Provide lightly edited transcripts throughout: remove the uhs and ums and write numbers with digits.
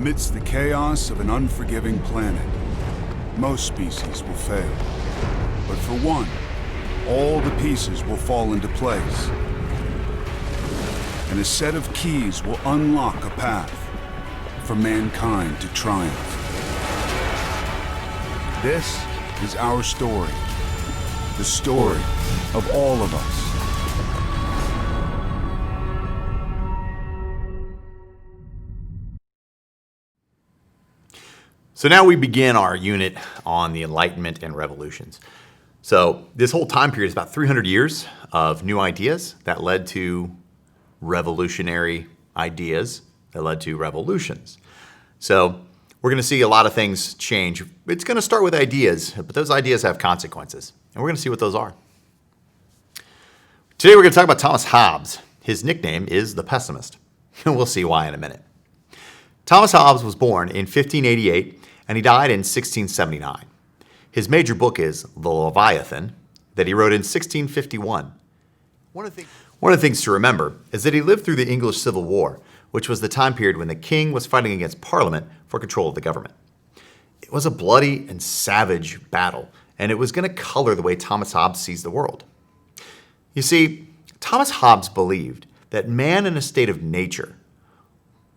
Amidst the chaos of an unforgiving planet, most species will fail. But for one, all the pieces will fall into place. And a set of keys will unlock a path for mankind to triumph. This is our story. The story of all of us. So now we begin our unit on the Enlightenment and revolutions. So this whole time period is about 300 years of new ideas that led to revolutionary ideas that led to revolutions. So we're going to see a lot of things change. It's going to start with ideas, but those ideas have consequences. And we're going to see what those are. Today we're going to talk about Thomas Hobbes. His nickname is the Pessimist. We'll see why in a minute. Thomas Hobbes was born in 1588 and he died in 1679. His major book is The Leviathan that he wrote in 1651. One of the things to remember is that he lived through the English Civil War, which was the time period when the king was fighting against Parliament for control of the government. It was a bloody and savage battle, and it was going to color the way Thomas Hobbes sees the world. You see, Thomas Hobbes believed that man in a state of nature,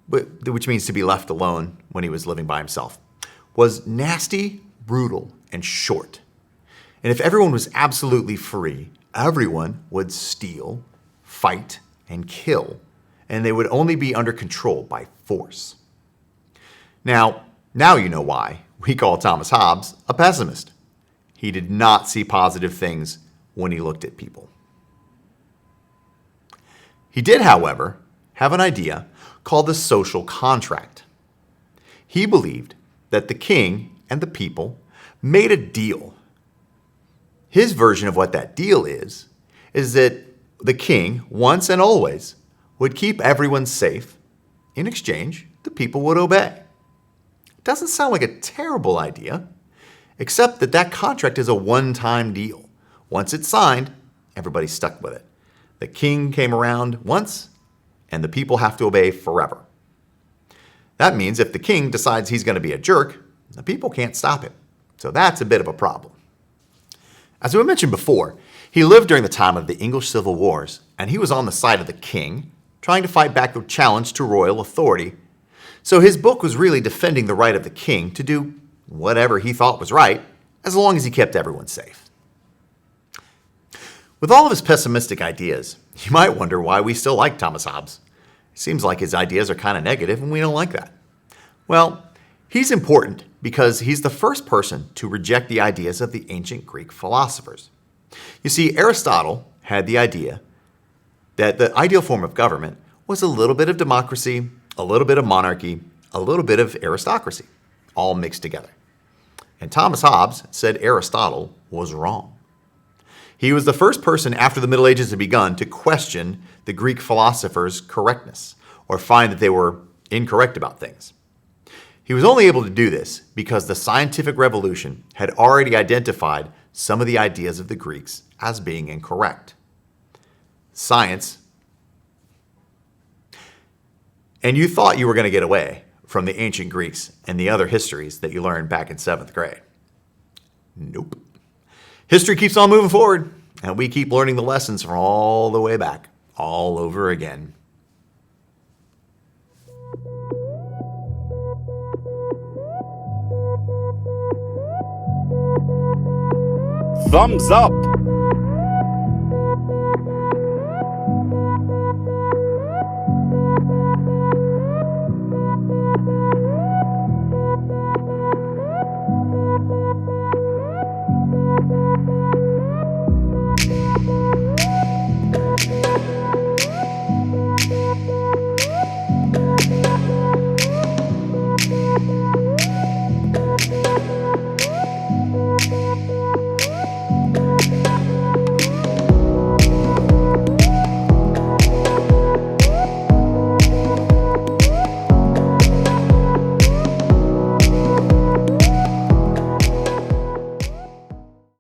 which means to be left alone when he was living by himself, was nasty, brutal, and short. And if everyone was absolutely free, everyone would steal, fight, and kill, and they would only be under control by force. Now you know why we call Thomas Hobbes a pessimist. He did not see positive things when he looked at people. He did, however, have an idea called the social contract. He believed that the king and the people made a deal. His version of what that deal is that the king, once and always, would keep everyone safe. In exchange, the people would obey. Doesn't sound like a terrible idea, except that contract is a one-time deal. Once it's signed, everybody's stuck with it. The king came around once, and the people have to obey forever. That means if the king decides he's going to be a jerk, the people can't stop him. So that's a bit of a problem. As we mentioned before, he lived during the time of the English Civil Wars, and he was on the side of the king, trying to fight back the challenge to royal authority. So his book was really defending the right of the king to do whatever he thought was right, as long as he kept everyone safe. With all of his pessimistic ideas, you might wonder why we still like Thomas Hobbes. It seems like his ideas are kind of negative, and we don't like that. Well, he's important because he's the first person to reject the ideas of the ancient Greek philosophers. You see, Aristotle had the idea that the ideal form of government was a little bit of democracy, a little bit of monarchy, a little bit of aristocracy, all mixed together. And Thomas Hobbes said Aristotle was wrong. He was the first person after the Middle Ages had begun to question the Greek philosophers' correctness or find that they were incorrect about things. He was only able to do this because the scientific revolution had already identified some of the ideas of the Greeks as being incorrect. Science. And you thought you were going to get away from the ancient Greeks and the other histories that you learned back in 7th grade. Nope. History keeps on moving forward, and we keep learning the lessons from all the way back, all over again. Thumbs up!